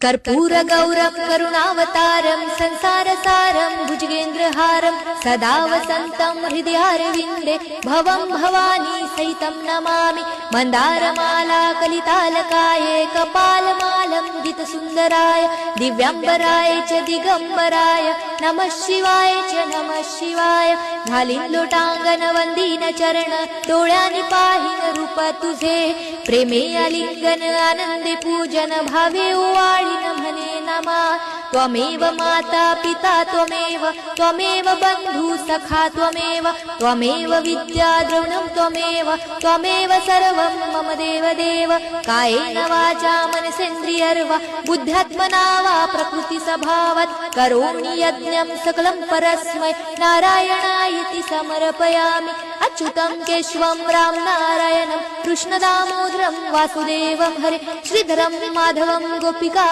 कर्पूरगौरं करुणावतारं संसारसारं भुजगेन्द्रहारं सदा वसन्तं हृदयारविन्दे भवं भवानी सहितं नमामि। मन्दारमाला कलितालकाये कपालमालं दितसुन्दराय दिव्याम्बराय च दिगम्बराय नमः शिवाय च नमः शिवाय। घालीन लोटांगण वंदीन चरण डोळ्यांनी पाहीन रूप तुझे प्रेमे आलिंगन आनंदे पूजन भावे ओवाळीन म्हणे नमा। त्वमेव माता पिता त्वमेव बंधु सखा त्वमेव विद्या द्रविणं त्वमेव सर्वं मम देव कायेन वाचा मनसेन्द्रियर्वा बुद्ध्यात्मना वा प्रकृति स्वभावात् करोमि यज्ञं सकलं परस्मै नारायणायति समर्पयामि। अच्युतं केशवं राम नारायणं कृष्ण दामोदरं वासुदेवं हरे श्रीधरं माधवं गोपिका